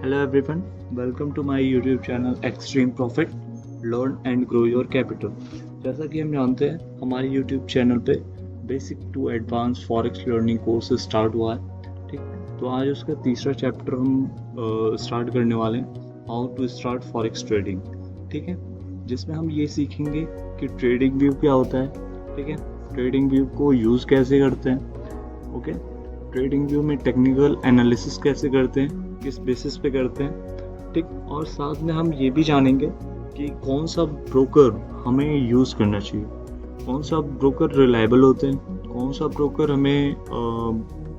Hello everyone, welcome to my YouTube channel Extreme Profit, Learn and Grow Your Capital। जैसा कि हम जानते हैं हमारे YouTube चैनल पे basic to advance forex learning course start हुआ है। ठीक, तो आज उसका तीसरा चैप्टर हम स्टार्ट करने वाले हैं, how to start forex trading. ठीक है, जिसमें हम ये सीखेंगे कि ट्रेडिंग व्यू क्या होता है। ठीक है, ट्रेडिंग व्यू को यूज़ कैसे करते हैं। ओके, ट्रेडिंग व्यू में टेक्निकल एनालिसिस कैसे करते हैं, किस बेसिस पे करते हैं। ठीक, और साथ में हम ये भी जानेंगे कि कौन सा ब्रोकर हमें यूज़ करना चाहिए, कौन सा ब्रोकर रिलायबल होते हैं, कौन सा ब्रोकर हमें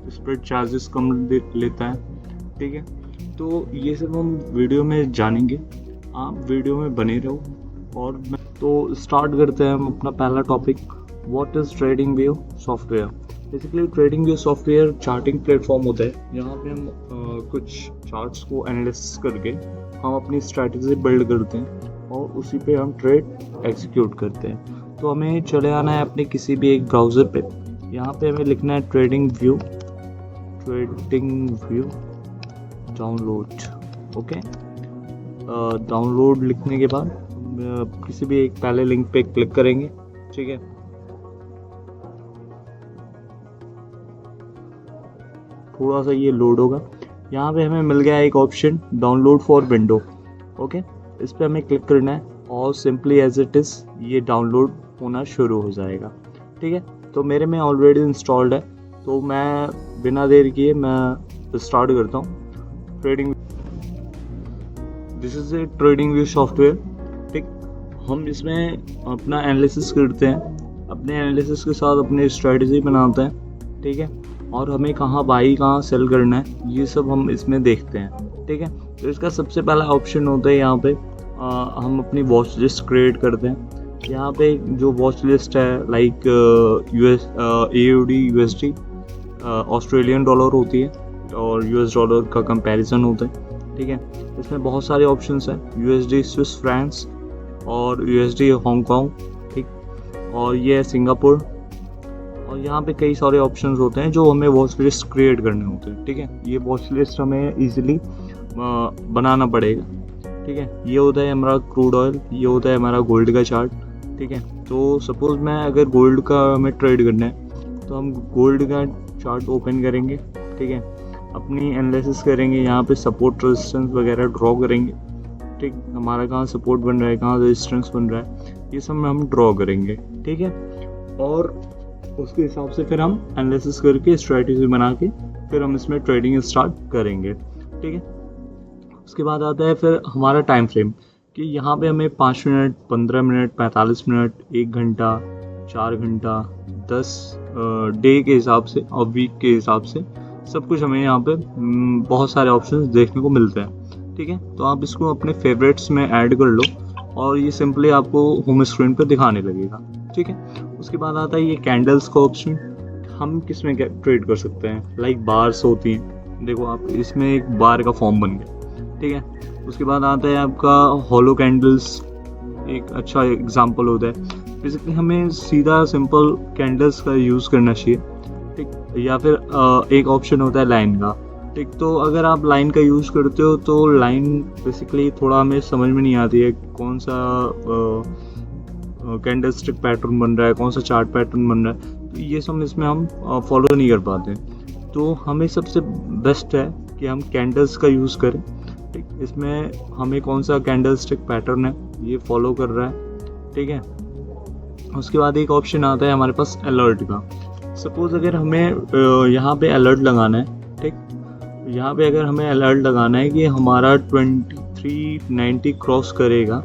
स्प्रेड चार्जेस कम लेता है। ठीक है, तो ये सब हम वीडियो में जानेंगे, आप वीडियो में बने रहो। और तो स्टार्ट करते हैं हम अपना पहला topic, what is trading view software. Basically trading view software charting platform होता है, यहाँ पे हम कुछ चार्ट्स को एनालिसिस करके हम अपनी स्ट्रैटेजी बिल्ड करते हैं और उसी पे हम ट्रेड एग्जीक्यूट करते हैं। तो हमें चले आना है अपने किसी भी एक ब्राउज़र पे, यहाँ पे हमें लिखना है trading view download. Okay, download लिखने के बाद किसी भी एक पहले लिंक पे क्लिक करेंगे। ठीक है, थोड़ा सा ये लोड होगा। यहाँ पे हमें मिल गया एक option download for window. Okay, इस पर हमें क्लिक करना है और सिंपली एज इट इज़ ये डाउनलोड होना शुरू हो जाएगा। ठीक है, तो मेरे में ऑलरेडी इंस्टॉल्ड है, तो मैं बिना देर किए मैं स्टार्ट करता हूँ। Trading, this is a trading view software. ठीक, हम इसमें अपना एनालिसिस करते हैं, अपने एनालिसिस के साथ अपनी स्ट्रेटजी बनाते हैं। ठीक है, और हमें कहाँ बाई कहाँ सेल करना है ये सब हम इसमें देखते हैं। ठीक है, तो इसका सबसे पहला ऑप्शन होता है यहाँ पे हम अपनी वॉच लिस्ट क्रिएट करते हैं। यहाँ पे जो वॉच लिस्ट है like AUD USD Australian dollar होती है और US डॉलर का कंपैरिजन होता है। ठीक है, इसमें बहुत सारे ऑप्शंस हैं, USD स्विस फ्रैंक्स और USD हांगकांग। ठीक, और ये है सिंगापुर, और यहाँ पे कई सारे ऑप्शंस होते हैं जो हमें वॉच लिस्ट क्रिएट करने होते हैं। ठीक है, ये वॉच लिस्ट हमें इजीली बनाना पड़ेगा। ठीक है, ये होता है हमारा क्रूड ऑयल, ये होता है हमारा गोल्ड का चार्ट। ठीक है, तो सपोज मैं अगर गोल्ड का हमें ट्रेड करना है तो हम गोल्ड का चार्ट ओपन करेंगे। ठीक है, अपनी एनालिसिस करेंगे, यहाँ पे सपोर्ट रेजिस्टेंस वगैरह ड्रॉ करेंगे। ठीक, हमारा कहाँ सपोर्ट बन रहा है, कहाँ रेजिस्टेंस बन रहा है, ये सब हम ड्रॉ करेंगे। ठीक है, और उसके हिसाब से फिर हम एनालिसिस करके स्ट्रेटजी बना के फिर हम इसमें ट्रेडिंग स्टार्ट करेंगे। ठीक है, उसके बाद आता है फिर हमारा टाइम फ्रेम कि यहाँ पे हमें 5 मिनट, 15 मिनट, 45 मिनट, 1 घंटा, 4 घंटा, 10 डे के हिसाब से और वीक के हिसाब से सब कुछ हमें यहाँ पे बहुत सारे ऑप्शंस देखने को मिलते हैं। ठीक है, तो आप इसको अपने फेवरेट्स में ऐड कर लो और ये सिंपली आपको होम स्क्रीन पर दिखाने लगेगा। ठीक है, उसके बाद आता है ये कैंडल्स का ऑप्शन, हम किस में ट्रेड कर सकते हैं, लाइक बार्स होती हैं, देखो आप इसमें एक बार का फॉर्म बन गया। ठीक है, उसके बाद आता है आपका हॉलो कैंडल्स, एक अच्छा एग्जांपल होता है। बेसिकली हमें सीधा सिंपल कैंडल्स का यूज़ करना चाहिए। ठीक, या फिर एक ऑप्शन होता है लाइन का। ठीक, तो अगर आप लाइन का यूज़ करते हो तो लाइन बेसिकली थोड़ा हमें समझ में नहीं आती है कौन सा कैंडल स्टिक पैटर्न बन रहा है, कौन सा चार्ट पैटर्न बन रहा है, तो ये सब इसमें हम फॉलो नहीं कर पाते। तो हमें सबसे बेस्ट है कि हम कैंडल्स का यूज़ करें। ठीक, इसमें हमें कौन सा कैंडल स्टिक पैटर्न है ये फॉलो कर रहा है। ठीक है, उसके बाद एक ऑप्शन आता है हमारे पास अलर्ट का। सपोज अगर हमें यहाँ पे अलर्ट लगाना है, ठीक, यहाँ पे अगर हमें अलर्ट लगाना है कि हमारा 2390 क्रॉस करेगा।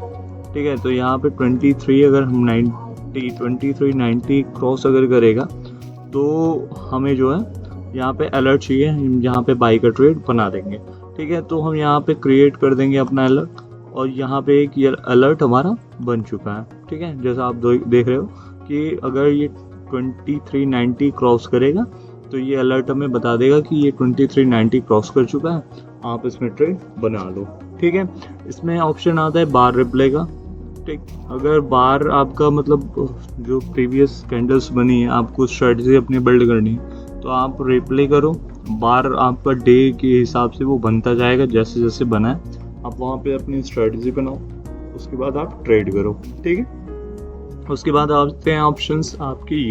ठीक है, तो यहाँ पे 23 अगर हम 2390 क्रॉस अगर करेगा तो हमें जो है यहाँ पे अलर्ट चाहिए, हम यहाँ पे बाई का ट्रेड बना देंगे। ठीक है, तो हम यहाँ पे क्रिएट कर देंगे अपना अलर्ट और यहाँ पे एक ये अलर्ट हमारा बन चुका है। ठीक है, जैसा आप देख रहे हो कि अगर ये 2390 क्रॉस करेगा तो ये अलर्ट हमें बता देगा कि ये 2390 क्रॉस कर चुका है, आप इसमें ट्रेड बना लो। ठीक है, इसमें ऑप्शन आता है बार रिप्ले का। ठीक, अगर बार आपका मतलब जो प्रीवियस कैंडल्स बनी है, आपको स्ट्रेटजी अपनी बिल्ड करनी है तो आप रिप्ले करो बार आपका डे के हिसाब से वो बनता जाएगा, जैसे जैसे बना है आप वहाँ पे अपनी स्ट्रेटजी बनाओ, उसके बाद आप ट्रेड करो, ठीक है। उसके बाद आते हैं ऑप्शंस आपकी,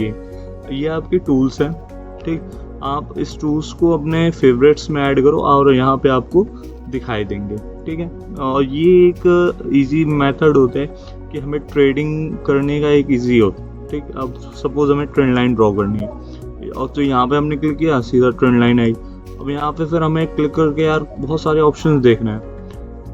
ये आपके टूल्स हैं, ठीक। आप इस टूल्स को अपने फेवरेट्स में ऐड करो और यहाँ पे आपको दिखाई देंगे, ठीक है। और ये एक इजी मेथड होता है कि हमें ट्रेडिंग करने का एक इजी हो, ठीक। अब सपोज हमें ट्रेंड लाइन ड्रॉ करनी है और तो यहाँ पे हमने क्लिक किया, सीधा ट्रेंड लाइन आई। अब यहाँ पे फिर हमें क्लिक करके यार बहुत सारे ऑप्शंस देखना है,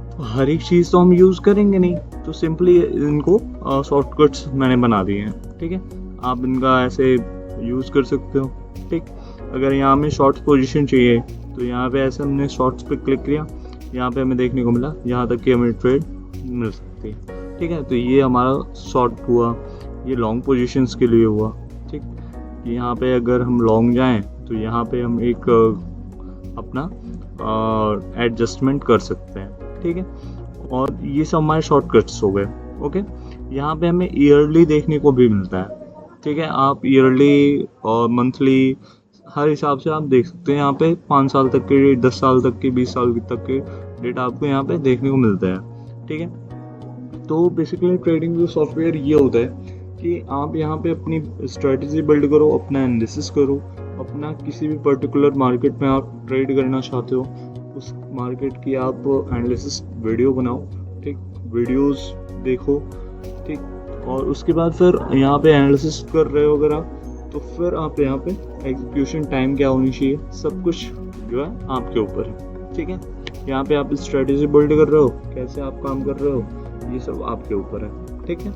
तो हर एक चीज़ तो हम यूज़ करेंगे नहीं, तो सिंपली इनको शॉर्टकट्स मैंने बना दिए हैं, ठीक है। आप इनका ऐसे यूज़ कर सकते हो, ठीक। अगर यहाँ हमें शॉर्ट पोजीशन चाहिए तो यहाँ पे ऐसे हमने शॉर्ट्स पे क्लिक किया, यहाँ पे हमें देखने को मिला यहाँ तक कि हमें ट्रेड मिल सकती है, ठीक है। तो ये हमारा शॉर्ट हुआ, ये लॉन्ग पोजीशंस के लिए हुआ, ठीक। यहाँ पे अगर हम लॉन्ग जाएं तो यहाँ पे हम एक अपना एडजस्टमेंट कर सकते हैं, ठीक है। और ये सब हमारे शॉर्टकट्स हो गए, ओके। यहाँ पे हमें ईयरली देखने को भी मिलता है, ठीक है। आप ईयरली और मंथली हर हिसाब से आप देख सकते हैं। यहाँ पे 5 साल तक के, 10 साल तक के, 20 साल तक के डेटा आपको यहाँ पे देखने को मिलता है, ठीक है। तो बेसिकली ट्रेडिंग जो सॉफ्टवेयर ये होता है कि आप यहाँ पे अपनी स्ट्रेटजी बिल्ड करो, अपना एनालिसिस करो, अपना किसी भी पर्टिकुलर मार्केट में आप ट्रेड करना चाहते हो उस मार्केट की आप एनालिसिस वीडियो बनाओ, ठीक। वीडियोस देखो, ठीक। और उसके बाद फिर यहाँ पे एनालिसिस कर रहे हो अगर आप, तो फिर आप यहाँ पे एग्जीक्यूशन टाइम क्या होनी चाहिए, सब कुछ जो है आपके ऊपर है, ठीक है। यहाँ पे आप स्ट्रेटजी बिल्ड कर रहे हो, कैसे आप काम कर रहे हो, ये सब आपके ऊपर है, ठीक है।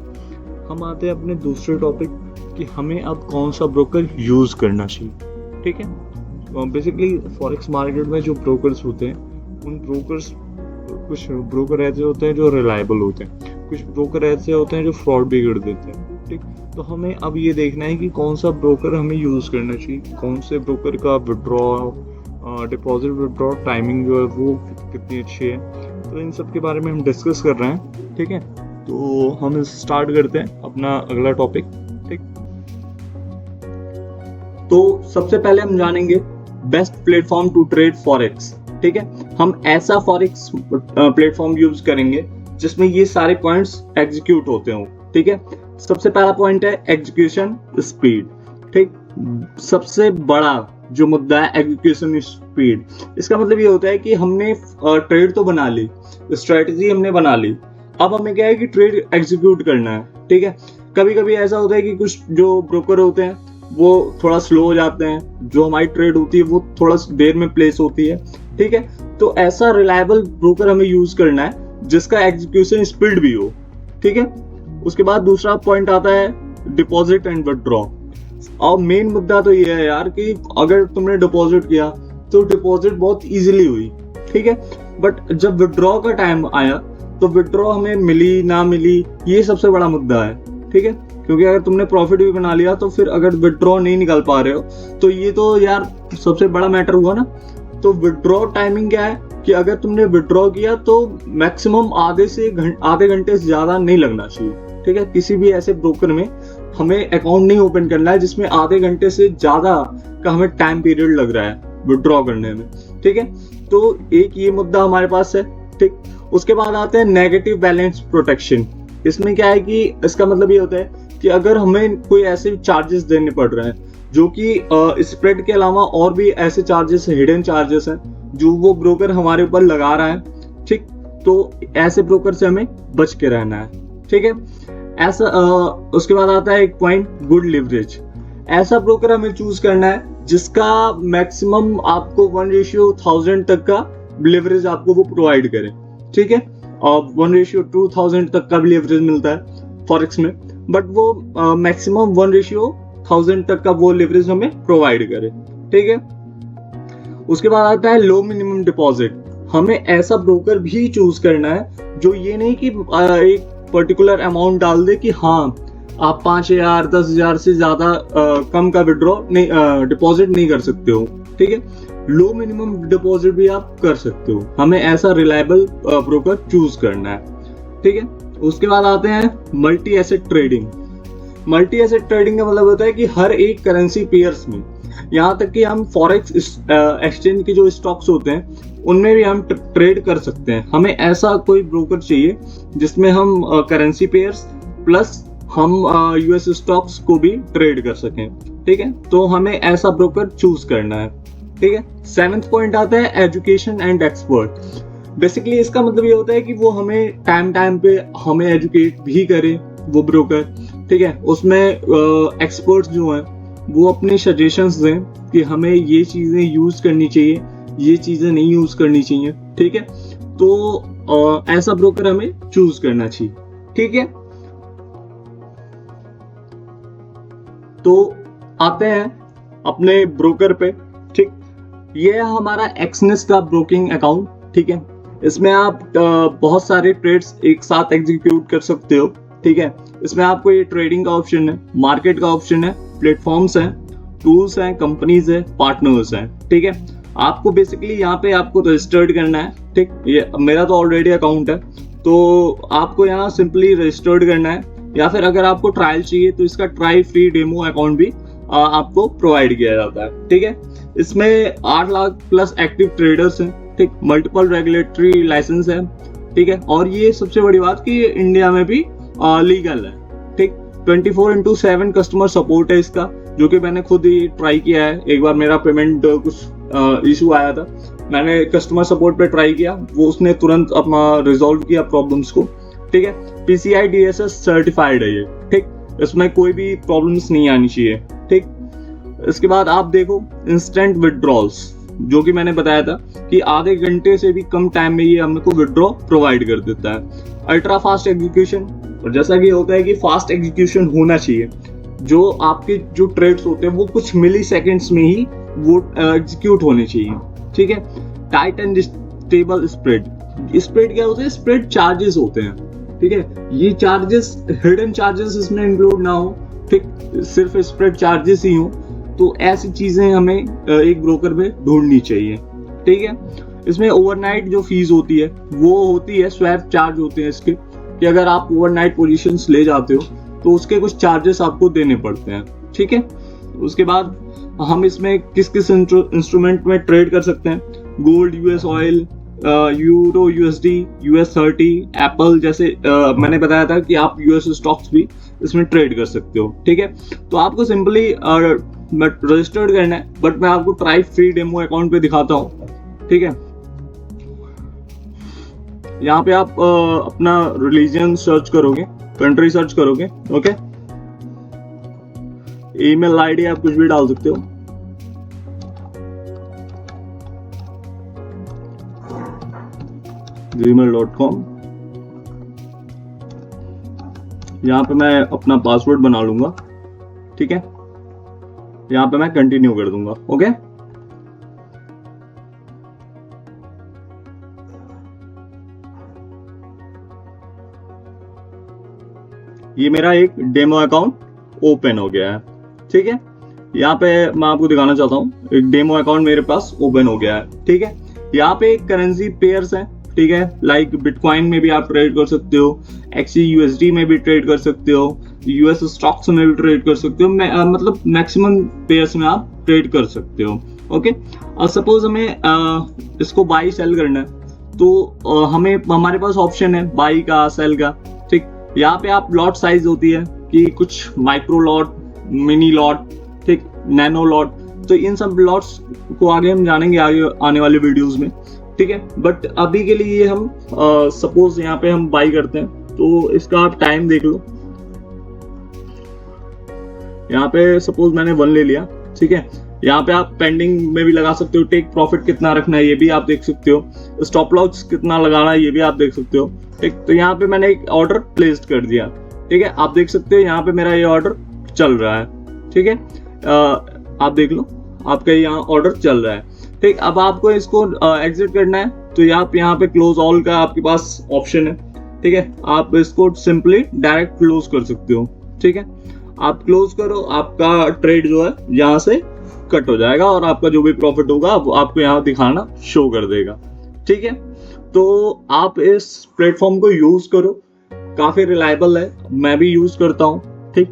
हम आते हैं अपने दूसरे टॉपिक कि हमें अब कौन सा ब्रोकर यूज़ करना चाहिए, ठीक है। बेसिकली फॉरेक्स मार्केट में जो ब्रोकर्स होते हैं, उन ब्रोकर्स, कुछ ब्रोकर ऐसे होते हैं जो रिलायबल होते हैं, कुछ ब्रोकर ऐसे होते हैं जो फ्रॉड भी कर देते हैं, ठीक। तो हमें अब ये देखना है कि कौन सा ब्रोकर हमें यूज़ करना चाहिए, कौन से ब्रोकर का विड्रॉ, डिपॉजिट विड्रॉ टाइमिंग जो है वो कितनी अच्छी है। तो इन सब के बारे में हम डिस्कस कर रहे हैं, ठीक है। तो हम स्टार्ट करते हैं अपना अगला टॉपिक, ठीक। तो सबसे पहले हम जानेंगे best platform to trade forex, ठीक है। हम ऐसा फॉरेक्स प्लेटफॉर्म यूज करेंगे जिसमें ये सारे पॉइंट्स एग्जीक्यूट होते हो, ठीक है। सबसे पहला पॉइंट है एग्जीक्यूशन स्पीड, ठीक। सबसे बड़ा जो मुद्दा है एग्जीक्यूशन स्पीड। इसका मतलब ये होता है कि हमने ट्रेड तो बना ली, स्ट्रेटजी हमने बना ली, अब हमें क्या है कि ट्रेड एग्जीक्यूट करना है, ठीक है। कभी कभी ऐसा होता है कि कुछ जो ब्रोकर होते हैं वो थोड़ा स्लो हो जाते हैं, जो हमारी ट्रेड होती है वो थोड़ा देर में प्लेस होती है, ठीक है। तो ऐसा रिलायबल ब्रोकर हमें यूज करना है जिसका एग्जीक्यूशन स्पीड भी हो, ठीक है। उसके बाद दूसरा पॉइंट आता है डिपॉजिट एंड विड्रॉ। और मेन मुद्दा तो ये है यार कि अगर तुमने डिपॉजिट किया तो डिपॉजिट बहुत इजीली हुई, ठीक है। बट जब विड्रॉ का टाइम आया तो विड्रॉ हमें मिली ना मिली, ये सबसे बड़ा मुद्दा है, ठीक है। क्योंकि अगर तुमने प्रॉफिट भी बना लिया तो फिर अगर विड्रॉ नहीं निकाल पा रहे हो तो ये तो यार सबसे बड़ा मैटर हुआ ना। तो विड्रॉ टाइमिंग क्या है कि अगर तुमने विड्रॉ किया तो मैक्सिमम आधे घंटे से ज्यादा नहीं लगना चाहिए, ठीक है। किसी भी ऐसे ब्रोकर में हमें अकाउंट नहीं ओपन करना है जिसमें आधे घंटे से ज्यादा का हमें टाइम पीरियड लग रहा है विड्रॉ करने में, ठीक है। तो एक ये मुद्दा हमारे पास है, ठीक। उसके बाद आते हैं नेगेटिव बैलेंस प्रोटेक्शन। इसमें क्या है कि इसका मतलब ये होता है कि अगर हमें कोई ऐसे चार्जेस देने पड़ रहे हैं जो कि स्प्रेड के अलावा और भी ऐसे चार्जेस, हिडन चार्जेस हैं जो वो ब्रोकर हमारे ऊपर लगा रहा है, ठीक। तो ऐसे ब्रोकर से हमें बच के रहना है, ठीक है। ऐसा उसके बाद आता है एक पॉइंट गुड लिवरेज। ऐसा ब्रोकर हमें चूज करना है जिसका मैक्सिमम आपको 1:1000 तक का लिवरेज आपको वो प्रोवाइड करे, ठीक है। और 1:2000 तक का भी लिवरेज मिलता है फॉरेक्स में, बट वो मैक्सिमम 1:1000 तक का वो लिवरेज हमें प्रोवाइड करे, ठीक है। उसके बाद आता है लो मिनिमम डिपॉजिट। हमें ऐसा ब्रोकर भी चूज करना है जो ये नहीं कि एक पर्टिकुलर अमाउंट डाल दे कि हाँ आप 5000 10,000 से ज्यादा कम का विड्रॉ नहीं, डिपॉजिट नहीं कर सकते हो, ठीक है। लो मिनिमम डिपॉजिट भी आप कर सकते हो। हमें ऐसा रिलायबल ब्रोकर चूज करना है, ठीक है। उसके बाद आते हैं multi asset trading. Multi asset trading का मतलब होता है कि हर एक करेंसी पेयर्स में यहाँ तक कि हम फॉरेक्स एक्सचेंज के जो स्टॉक्स होते हैं उनमें भी हम ट्रेड कर सकते हैं। हमें ऐसा कोई ब्रोकर चाहिए जिसमें हम करेंसी पेयर्स प्लस हम यूएस स्टॉक्स को भी ट्रेड कर सकें, ठीक है। तो हमें ऐसा ब्रोकर चूज करना है, ठीक है। 7th पॉइंट आता है एजुकेशन एंड एक्सपर्ट। बेसिकली इसका मतलब ये होता है कि वो हमें टाइम पे हमें एजुकेट भी करे वो ब्रोकर, ठीक है। उसमें एक्सपर्ट्स जो हैं वो अपने सजेशंस दें कि हमें ये चीजें यूज करनी चाहिए, ये चीजें नहीं यूज करनी चाहिए, ठीक है। तो ऐसा ब्रोकर हमें चूज करना चाहिए, ठीक है। तो आते हैं अपने ब्रोकर पे, ठीक। ये है हमारा एक्सनेस का ब्रोकिंग अकाउंट, ठीक है। इसमें आप बहुत सारे ट्रेड्स एक साथ एग्जीक्यूट कर सकते हो, ठीक है। इसमें आपको ये ट्रेडिंग का ऑप्शन है, मार्केट का ऑप्शन है, प्लेटफॉर्म्स हैं, टूल्स हैं, कंपनीज है, पार्टनर्स हैं, ठीक है। आपको बेसिकली यहाँ पे आपको रजिस्टर्ड करना है, ठीक। ये मेरा तो ऑलरेडी अकाउंट है, तो आपको यहाँ सिंपली रजिस्टर्ड करना है, या फिर अगर आपको ट्रायल चाहिए तो इसका ट्राई फ्री डेमो अकाउंट भी आपको प्रोवाइड किया जाता है, ठीक है। इसमें 8 लाख प्लस एक्टिव ट्रेडर्स हैं, ठीक। मल्टीपल रेगुलेटरी लाइसेंस है, ठीक है। और ये सबसे बड़ी बात कि इंडिया में भी लीगल है, ठीक। 24/7 कस्टमर सपोर्ट है इसका, जो कि मैंने खुद ही ट्राई किया है। एक बार मेरा पेमेंट कुछ इशू आया था, मैंने कस्टमर सपोर्ट पे ट्राई किया, वो उसने तुरंत अपना रिजॉल्व किया प्रॉब्लम्स को, ठीक है। PCI DSS सर्टिफाइड है ये, ठीक। इसमें कोई भी प्रॉब्लम्स नहीं आनी चाहिए, ठीक। इसके बाद आप देखो इंस्टेंट विड्रॉल्स, जो कि मैंने बताया था कि आधे घंटे से भी कम टाइम में ये हमको विड्रॉ प्रोवाइड कर देता है। अल्ट्रा फास्ट एग्जीक्यूशन, और जैसा कि होता है कि फास्ट एग्जीक्यूशन होना चाहिए, जो आपके जो ट्रेड्स होते हैं वो कुछ मिली सेकेंड्स में ही वो एग्जीक्यूट होने चाहिए, ठीक है। Tight and stable spread, spread क्या होता है? स्प्रेड चार्जेस होते हैं, ठीक है। ये चार्जेस हिडन चार्जेस इसमें इंक्लूड ना हो, ठीक, सिर्फ स्प्रेड चार्जेस ही हो, तो ऐसी चीजें हमें एक ब्रोकर में ढूंढनी चाहिए, ठीक है। इसमें ओवरनाइट जो फीस होती है वो होती है, स्वैप चार्ज होते हैं इसके, कि अगर आप ओवरनाइट पोजीशंस ले जाते हो तो उसके कुछ चार्जेस आपको देने पड़ते हैं, ठीक है। उसके बाद हम इसमें किस किस इंस्ट्रूमेंट में ट्रेड कर सकते हैं? Gold, US oil, euro USD, US30, Apple, जैसे मैंने बताया था कि आप यूएस स्टॉक्स भी इसमें ट्रेड कर सकते हो, ठीक है। तो आपको सिंपली रजिस्टर्ड करना है, बट मैं आपको ट्राई फ्री डेमो अकाउंट पे दिखाता हूँ, ठीक है। यहाँ पे आप अपना रिलीजन सर्च करोगे, कंट्री सर्च करोगे, ओके। ईमेल आईडी आप कुछ भी डाल सकते हो, gmail.com। यहाँ पे मैं अपना पासवर्ड बना लूंगा, ठीक है। यहाँ पे मैं कंटिन्यू कर दूंगा, ओके। ये मेरा एक डेमो अकाउंट ओपन हो गया है, ठीक है। यहाँ पे मैं आपको दिखाना चाहता हूँ, एक डेमो अकाउंट मेरे पास ओपन हो गया है, ठीक है। यहाँ पे करेंसी पेयर्स हैं, ठीक है। लाइक बिटकॉइन में भी आप ट्रेड कर सकते हो, XUSD में भी ट्रेड कर सकते हो, यूएस स्टॉक्स में भी ट्रेड कर सकते हो, मतलब मैक्सिमम पेयर्स में आप ट्रेड कर सकते हो, ओके। और सपोज हमें इसको बाई सेल करना है, तो हमें हमारे पास ऑप्शन है बाई का, सेल का, ठीक। यहाँ पे आप लॉट साइज होती है कि कुछ माइक्रो लॉट, मिनी लॉट, ठीक, नैनो लॉट, तो इन सब लॉट्स को आगे हम जानेंगे आगे आने वाले वीडियोस में, ठीक है। बट अभी के लिए हम सपोज यहाँ पे हम बाई करते हैं, तो इसका आप टाइम देख लो। यहाँ पे सपोज मैंने 1 ले लिया, ठीक है। यहाँ पे आप पेंडिंग में भी लगा सकते हो, टेक प्रॉफिट कितना रखना है ये भी आप देख सकते हो, स्टॉप लॉस कितना लगाना है ये भी आप देख सकते हो, ठीक। तो यहाँ पे मैंने एक ऑर्डर प्लेस्ड कर दिया, ठीक है। आप देख सकते हो यहाँ पे मेरा ये ऑर्डर चल रहा है, ठीक है। आप देख लो आपका यहाँ ऑर्डर चल रहा है, ठीक। अब आपको इसको एग्जिट करना है, तो आप यहाँ पे क्लोज ऑल का आपके पास ऑप्शन है, ठीक है। आप इसको सिंपली डायरेक्ट क्लोज कर सकते हो, ठीक है। आप क्लोज करो, आपका ट्रेड जो है यहाँ से कट हो जाएगा और आपका जो भी प्रॉफिट होगा वो आपको यहाँ दिखाना शो कर देगा, ठीक है। तो आप इस प्लेटफॉर्म को यूज करो, काफी रिलायबल है, मैं भी यूज करता हूँ, ठीक।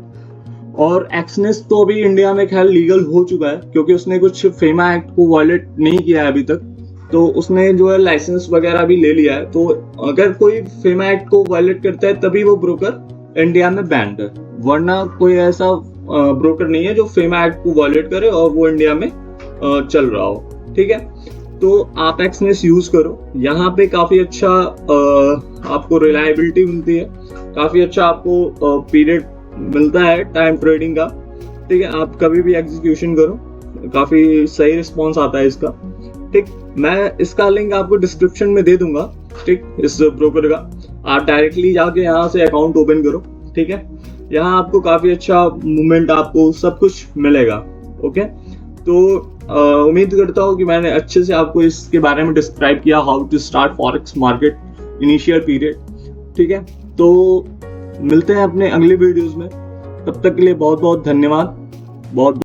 और एक्सनेस तो अभी इंडिया में खैर लीगल हो चुका है, क्योंकि उसने कुछ फेमा एक्ट को वायलेट नहीं किया है अभी तक, तो उसने जो है लाइसेंस वगैरह भी ले लिया है। तो अगर कोई फेमा एक्ट को वायलेट करता है तभी वो ब्रोकर इंडिया में बैंड है, वरना कोई ऐसा ब्रोकर नहीं है जो फेमा एक्ट को वायलेट करे और वो इंडिया में चल रहा हो। ठीक है, तो आप एक्सनेस यूज करो, यहाँ पे काफी अच्छा आपको रिलायबिलिटी मिलती है, काफी अच्छा आपको पीरियड मिलता है टाइम ट्रेडिंग का। ठीक है, आप कभी भी एग्जीक्यूशन करो, काफी सही रिस्पॉन्स आता है इसका। ठीक, मैं इसका लिंक आपको डिस्क्रिप्शन में दे दूंगा। ठीक, इस ब्रोकर का आप डायरेक्टली जाके यहाँ से अकाउंट ओपन करो। ठीक है, यहाँ आपको काफी अच्छा मूवमेंट, आपको सब कुछ मिलेगा। ओके, तो उम्मीद करता हूँ कि मैंने अच्छे से आपको इसके बारे में डिस्क्राइब किया, how to start forex market initial period. ठीक है, तो मिलते हैं अपने अगले वीडियोस में, तब तक के लिए बहुत बहुत धन्यवाद। बहुत